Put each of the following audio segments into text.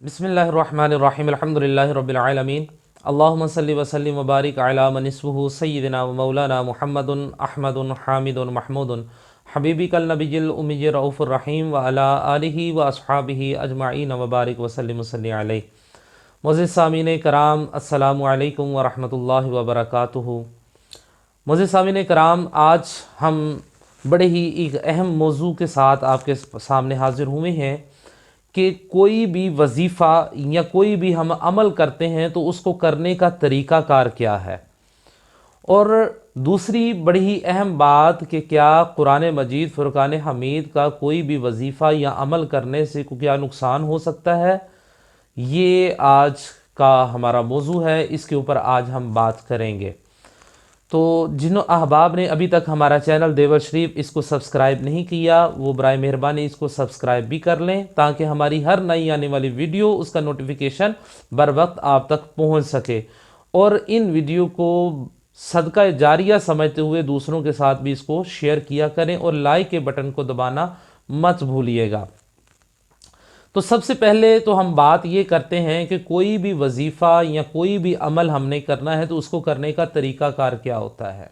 بسم اللہ الرحمن الرحیم الحمدللہ رب العالمین اللہم صلی وسلم وبارک علی من اسمہ سیدنا و مولانا محمد احمد حامد محمود حبیبی النبی الامی رؤوف الرحیم وعلی آلہ و اصحابہ اجمعین وبارک وسلم صلی علیہ۔ معزز سامعین کرام، السلام علیکم ورحمۃ اللہ وبرکاتہ۔ معزز سامعین کرام، آج ہم بڑے ہی ایک اہم موضوع کے ساتھ آپ کے سامنے حاضر ہوئے ہیں کہ کوئی بھی وظیفہ یا کوئی بھی ہم عمل کرتے ہیں تو اس کو کرنے کا طریقہ کار کیا ہے، اور دوسری بڑی ہی اہم بات کہ کیا قرآن مجید فرقان حمید کا کوئی بھی وظیفہ یا عمل کرنے سے کیا نقصان ہو سکتا ہے، یہ آج کا ہمارا موضوع ہے۔ اس کے اوپر آج ہم بات کریں گے۔ تو جن احباب نے ابھی تک ہمارا چینل دیور شریف اس کو سبسکرائب نہیں کیا، وہ برائے مہربانی اس کو سبسکرائب بھی کر لیں تاکہ ہماری ہر نئی آنے والی ویڈیو اس کا نوٹیفیکیشن بر وقت آپ تک پہنچ سکے، اور ان ویڈیو کو صدقہ جاریہ سمجھتے ہوئے دوسروں کے ساتھ بھی اس کو شیئر کیا کریں، اور لائک کے بٹن کو دبانا مت بھولیے گا۔ تو سب سے پہلے تو ہم بات یہ کرتے ہیں کہ کوئی بھی وظیفہ یا کوئی بھی عمل ہم نے کرنا ہے تو اس کو کرنے کا طریقہ کار کیا ہوتا ہے،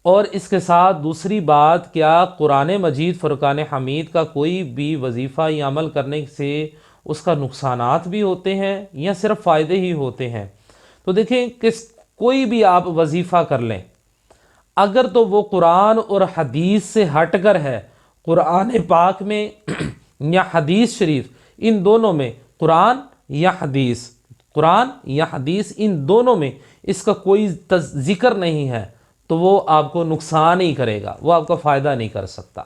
اور اس کے ساتھ دوسری بات، کیا قرآن مجید فرقان حمید کا کوئی بھی وظیفہ یا عمل کرنے سے اس کا نقصانات بھی ہوتے ہیں یا صرف فائدے ہی ہوتے ہیں۔ تو دیکھیں کہ کوئی بھی آپ وظیفہ کر لیں، اگر تو وہ قرآن اور حدیث سے ہٹ کر ہے، قرآن پاک میں یا حدیث شریف، ان دونوں میں قرآن یا حدیث ان دونوں میں اس کا کوئی ذکر نہیں ہے، تو وہ آپ کو نقصان ہی کرے گا، وہ آپ کا فائدہ نہیں کر سکتا۔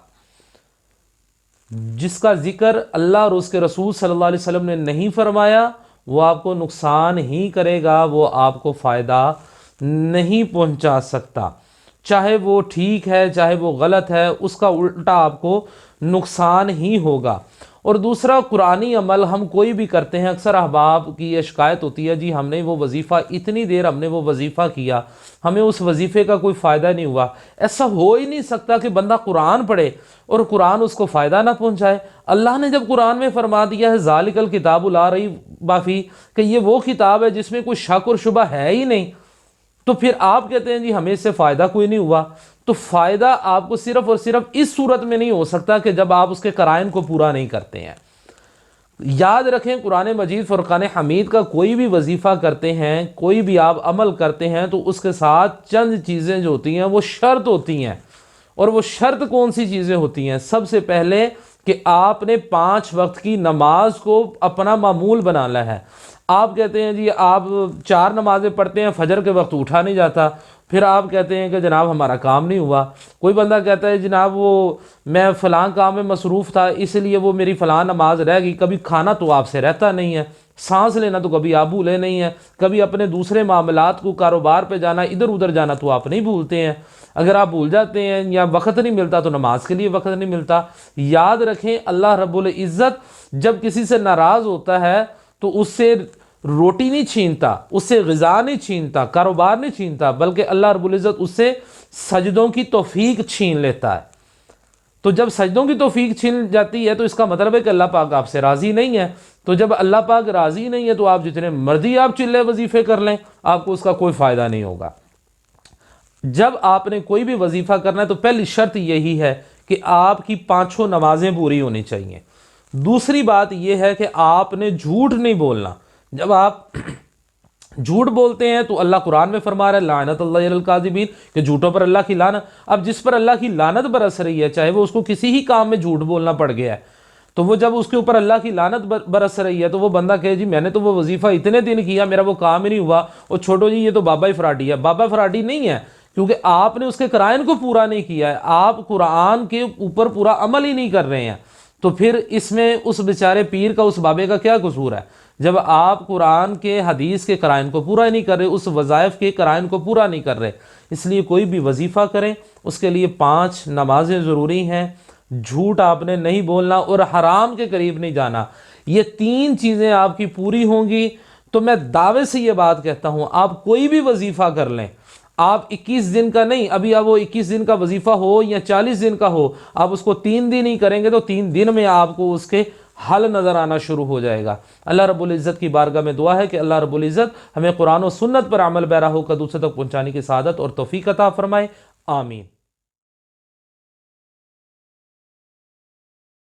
جس کا ذکر اللہ اور اس کے رسول صلی اللہ علیہ وسلم نے نہیں فرمایا، وہ آپ کو نقصان ہی کرے گا، وہ آپ کو فائدہ نہیں پہنچا سکتا، چاہے وہ ٹھیک ہے چاہے وہ غلط ہے، اس کا الٹا آپ کو نقصان ہی ہوگا۔ اور دوسرا، قرآنی عمل ہم کوئی بھی کرتے ہیں، اکثر احباب کی یہ شکایت ہوتی ہے، جی ہم نے وہ وظیفہ اتنی دیر ہم نے وہ وظیفہ کیا، ہمیں اس وظیفے کا کوئی فائدہ نہیں ہوا۔ ایسا ہو ہی نہیں سکتا کہ بندہ قرآن پڑھے اور قرآن اس کو فائدہ نہ پہنچائے۔ اللہ نے جب قرآن میں فرما دیا ہے ذالک الکتاب لا ریب فیہ، کہ یہ وہ کتاب ہے جس میں کوئی شک اور شبہ ہے ہی نہیں، تو پھر آپ کہتے ہیں جی ہمیں اس سے فائدہ کوئی نہیں ہوا۔ تو فائدہ آپ کو صرف اور صرف اس صورت میں نہیں ہو سکتا کہ جب آپ اس کے قرائن کو پورا نہیں کرتے ہیں۔ یاد رکھیں، قرآن مجید فرقان حمید کا کوئی بھی وظیفہ کرتے ہیں، کوئی بھی آپ عمل کرتے ہیں، تو اس کے ساتھ چند چیزیں جو ہوتی ہیں وہ شرط ہوتی ہیں، اور وہ شرط کون سی چیزیں ہوتی ہیں؟ سب سے پہلے کہ آپ نے 5 وقت کی نماز کو اپنا معمول بنانا ہے۔ آپ کہتے ہیں جی آپ 4 نمازیں پڑھتے ہیں، فجر کے وقت اٹھا نہیں جاتا، پھر آپ کہتے ہیں کہ جناب ہمارا کام نہیں ہوا۔ کوئی بندہ کہتا ہے جناب وہ میں فلاں کام میں مصروف تھا اس لیے وہ میری فلاں نماز رہ گئی۔ کبھی کھانا تو آپ سے رہتا نہیں ہے، سانس لینا تو کبھی آپ بھولے نہیں ہیں، کبھی اپنے دوسرے معاملات کو، کاروبار پہ جانا، ادھر ادھر جانا تو آپ نہیں بھولتے ہیں۔ اگر آپ بھول جاتے ہیں یا وقت نہیں ملتا تو نماز کے لیے وقت نہیں ملتا۔ یاد رکھیں، اللہ رب العزت جب کسی سے ناراض ہوتا ہے تو اس سے روٹی نہیں چھینتا، اس سے غذا نہیں چھینتا، کاروبار نہیں چھینتا، بلکہ اللہ رب العزت اس سے سجدوں کی توفیق چھین لیتا ہے۔ تو جب سجدوں کی توفیق چھین جاتی ہے تو اس کا مطلب ہے کہ اللہ پاک آپ سے راضی نہیں ہے۔ تو جب اللہ پاک راضی نہیں ہے تو آپ جتنے مرضی آپ چلے وظیفے کر لیں، آپ کو اس کا کوئی فائدہ نہیں ہوگا۔ جب آپ نے کوئی بھی وظیفہ کرنا ہے تو پہلی شرط یہی ہے کہ آپ کی 5 نمازیں پوری ہونی چاہیے۔ دوسری بات یہ ہے کہ آپ نے جھوٹ نہیں بولنا۔ جب آپ جھوٹ بولتے ہیں تو اللہ قرآن میں فرما رہا ہے لعنت اللہ علی الکاذبین، کہ جھوٹوں پر اللہ کی لعنت۔ اب جس پر اللہ کی لعنت برس رہی ہے، چاہے وہ اس کو کسی ہی کام میں جھوٹ بولنا پڑ گیا ہے، تو وہ جب اس کے اوپر اللہ کی لعنت برس رہی ہے تو وہ بندہ کہے جی میں نے تو وہ وظیفہ اتنے دن کیا، میرا وہ کام ہی نہیں ہوا، اور چھوٹو جی یہ تو بابا ہی فراڈی ہے۔ بابا فراڈی نہیں ہے، کیونکہ آپ نے اس کے قرائن کو پورا نہیں کیا ہے، آپ قرآن کے اوپر پورا عمل ہی نہیں کر رہے ہیں، تو پھر اس میں اس بیچارے پیر کا، اس بابے کا کیا قصور ہے؟ جب آپ قرآن کے، حدیث کے قرائن کو پورا نہیں کر رہے، اس وظائف کے قرائن کو پورا نہیں کر رہے۔ اس لیے کوئی بھی وظیفہ کریں اس کے لیے 5 نمازیں ضروری ہیں، جھوٹ آپ نے نہیں بولنا، اور حرام کے قریب نہیں جانا۔ یہ 3 چیزیں آپ کی پوری ہوں گی تو میں دعوے سے یہ بات کہتا ہوں، آپ کوئی بھی وظیفہ کر لیں، آپ 21 دن کا نہیں، ابھی اب وہ 21 دن کا وظیفہ ہو یا 40 دن کا ہو، آپ اس کو 3 دن ہی کریں گے تو 3 دن میں آپ کو اس کے حل نظر آنا شروع ہو جائے گا۔ اللہ رب العزت کی بارگاہ میں دعا ہے کہ اللہ رب العزت ہمیں قرآن و سنت پر عمل پیرا ہو کر دوسرے تک پہنچانے کی سعادت اور توفیق عطا فرمائے، آمین۔